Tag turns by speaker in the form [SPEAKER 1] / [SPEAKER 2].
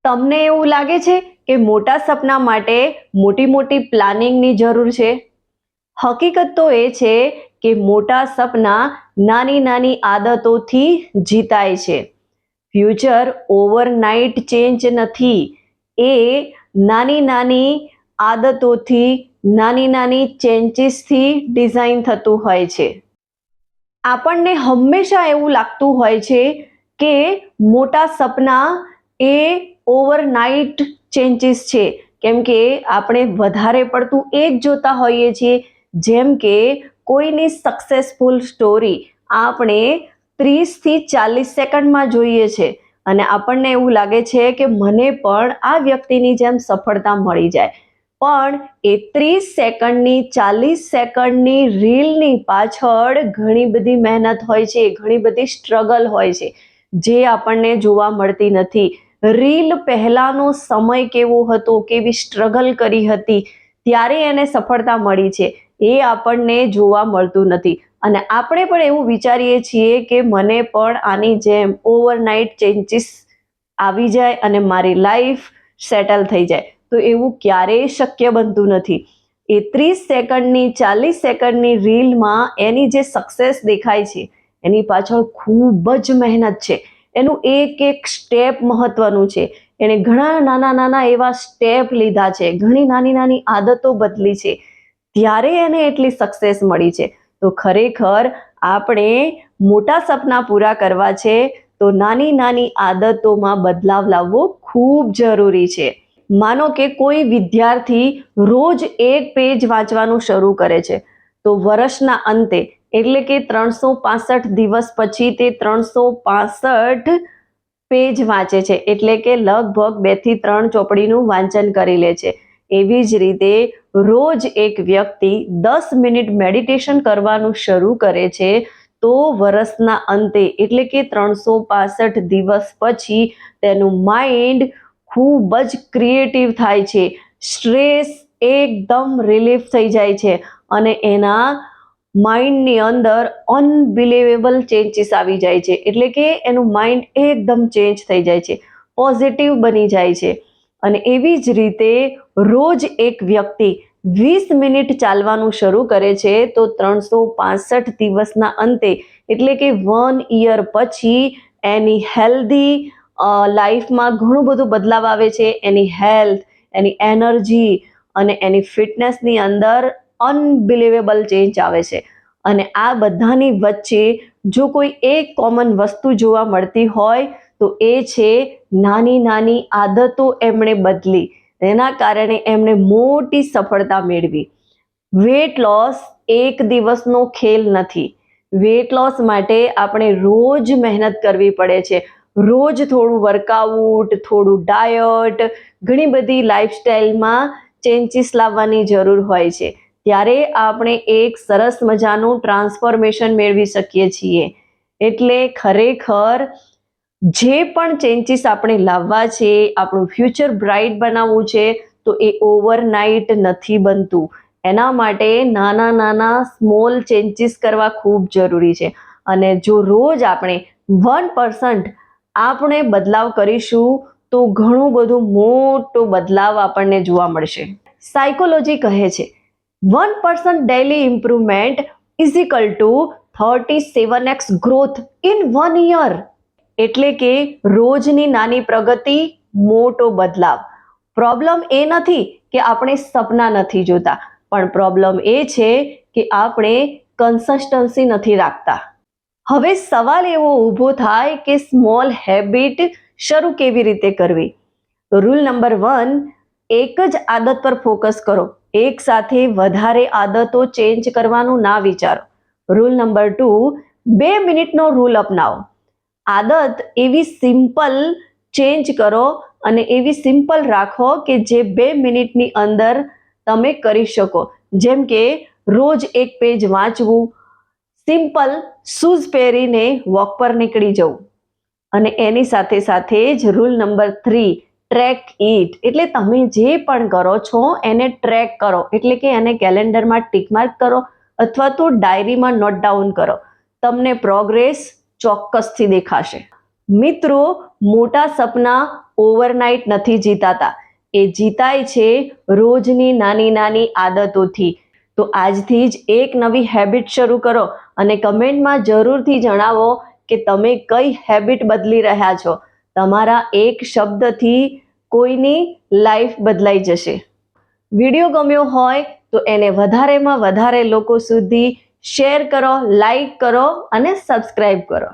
[SPEAKER 1] તમને એવું લાગે છે કે મોટા સપના માટે મોટી મોટી પ્લાનિંગની જરૂર છે? હકીકત તો એ છે કે મોટા સપના નાની નાની આદતોથી જીતાય છે. ફ્યુચર ઓવરનાઇટ ચેન્જ નથી, એ નાની નાની આદતોથી, નાની નાની ચેન્જીસથી ડિઝાઇન થતું હોય છે. આપણને હંમેશા એવું લાગતું હોય છે કે મોટા સપના એ ઓવરનાઇટ ચેન્જીસ છે, કેમ કે આપણે વધારે પડતું એ જ જોતા હોઈએ છીએ. જેમ કે કોઈની સક્સેસફુલ સ્ટોરી આપણે 30 થી 40 સેકન્ડમાં જોઈએ છે અને આપણને એવું લાગે છે કે મને પણ આ વ્યક્તિની જેમ સફળતા મળી જાય. પણ એ 30 સેકન્ડની 40 સેકન્ડની રીલની પાછળ ઘણી બધી મહેનત હોય છે, ઘણી બધી સ્ટ્રગલ હોય છે, જે આપણને જોવા મળતી નથી. રીલ પહેલાનો સમય કેવો હતો, કેવી સ્ટ્રગલ કરી હતી, ત્યારે એને સફળતા મળી છે, એ આપણને જોવા મળતું નથી. અને આપણે પણ એવું વિચારીએ છીએ કે મને પણ આની જેમ ઓવરનાઇટ ચેન્જીસ આવી જાય અને મારી લાઈફ સેટલ થઈ જાય, તો એવું ક્યારેય શક્ય બનતું નથી. એ 30 સેકન્ડની 40 સેકન્ડની રીલમાં એની જે સક્સેસ દેખાય છે, એની પાછળ ખૂબ જ મહેનત છે. એનું એક એક સ્ટેપ મહત્વનું છે. એણે ઘણા નાના નાના એવા સ્ટેપ લીધા છે, ઘણી નાની નાની આદતો બદલી છે, ત્યારે એને એટલી સક્સેસ મળી છે. તો ખરેખર આપણે મોટા સપના પૂરા કરવા છે તો નાની નાની આદતોમાં બદલાવ લાવવો ખૂબ જરૂરી છે. માનો કે કોઈ વિદ્યાર્થી રોજ એક પેજ વાંચવાનું શરૂ કરે છે, તો વર્ષના અંતે એટલે કે 365 દિવસ પછી તે 365 પેજ વાંચે છે, એટલે કે લગભગ 2 થી 3 ચોપડીનું વાંચન કરી લે છે. એવી જ રીતે રોજ એક વ્યક્તિ 10 મિનિટ મેડિટેશન કરવાનું શરૂ કરે છે, તો વર્ષના અંતે એટલે કે 365 દિવસ પછી તેનું માઇન્ડ ખૂબ જ ક્રિએટિવ થાય છે, સ્ટ્રેસ એકદમ રિલીફ થઈ જાય છે અને એના માઇન્ડની અંદર અનબિલીવેબલ ચેન્જીસ આવી જાય છે. એટલે કે એનું માઇન્ડ એકદમ ચેન્જ થઈ જાય છે, પોઝિટિવ બની જાય છે. અને એવી જ રીતે રોજ એક વ્યક્તિ 20 મિનિટ ચાલવાનું શરૂ કરે છે, તો 365 દિવસના અંતે એટલે કે 1 યર પછી એની હેલ્ધી લાઈફમાં ઘણું બધું બદલાવ આવે છે. એની હેલ્થ, એની એનર્જી અને એની ફિટનેસની અંદર અનબિલીવેબલ ચેન્જ આવે છે. અને આ બધાની વચ્ચે જો કોઈ એક કોમન વસ્તુ જોવા મળતી હોય તો એ છે નાની નાની આદતો એમણે બદલી, એના કારણે એમણે મોટી સફળતા મેળવી. વેટ લોસ એક દિવસનો ખેલ નથી. વેટ લોસ માટે આપણે રોજ મહેનત કરવી પડે છે, રોજ થોડું વર્કઆઉટ, થોડું ડાયટ, ઘણી બધી લાઈફસ્ટાઈલમાં ચેન્જીસ લાવવાની જરૂર હોય છે, ત્યારે આપણે એક સરસ મજાનું ટ્રાન્સફોર્મેશન મેળવી શકીએ છીએ. એટલે ખરેખર જે પણ ચેન્જીસ આપણે લાવવા છે, આપણું ફ્યુચર બ્રાઇટ બનાવવું છે, તો એ ઓવરનાઇટ નથી બનતું. એના માટે નાના નાના સ્મોલ ચેન્જીસ કરવા ખૂબ જરૂરી છે. અને જો રોજ આપણે 1% આપણે બદલાવ કરીશું તો ઘણું બધું મોટો બદલાવ આપણને જોવા મળશે. સાયકોલોજી કહે છે 1% daily improvement is equal to 37x growth in 1 year. એટલે કે રોજની નાની પ્રગતિ, મોટો બદલાવ. પ્રોબ્લેમ એ નથી કે આપણે સપના નથી જોતા, પણ પ્રોબ્લેમ એ છે કે આપણે કન્સિસ્ટન્સી નથી રાખતા. હવે સવાલ એવો ઊભો થાય કે સ્મોલ હેબિટ શરૂ કેવી રીતે કરવી? તો રૂલ નંબર 1, એક જ આદત પર ફોકસ કરો. એક સાથે વધારે આદતો ચેન્જ કરવાનું ના વિચારો. રૂલ નંબર 2, 2 મિનિટનો રૂલ અપનાવો. આદત એવી સિમ્પલ ચેન્જ કરો અને એવી સિમ્પલ રાખો કે જે 2 મિનિટની અંદર તમે કરી શકો. જેમ કે રોજ એક પેજ વાંચવું, સિમ્પલ શૂઝ પહેરીને વોક પર નીકળી જવું. અને એની સાથે સાથે જ રૂલ નંબર 3, ટ્રેક ઇટ. એટલે તમે જે પણ કરો છો એને ટ્રેક કરો, એટલે કે એને કેલેન્ડરમાં ટિક માર્ક કરો અથવા તો ડાયરીમાં નોટ ડાઉન કરો. તમને પ્રોગ્રેસ ચોક્કસથી દેખાશે. મિત્રો, મોટા સપના ઓવરનાઇટ નથી જીતાતા, એ જીતાય છે રોજની નાની નાની આદતોથી. તો આજથી જ એક નવી હેબિટ શરૂ કરો અને કમેન્ટમાં જરૂરથી જણાવો કે તમે કઈ હેબિટ બદલી રહ્યા છો. તમારા એક શબ્દથી કોઈની લાઈફ બદલાઈ જશે. વિડીયો ગમ્યો હોય તો એને વધારેમાં વધારે લોકો સુધી શેર કરો, લાઈક કરો અને સબસ્ક્રાઇબ કરો.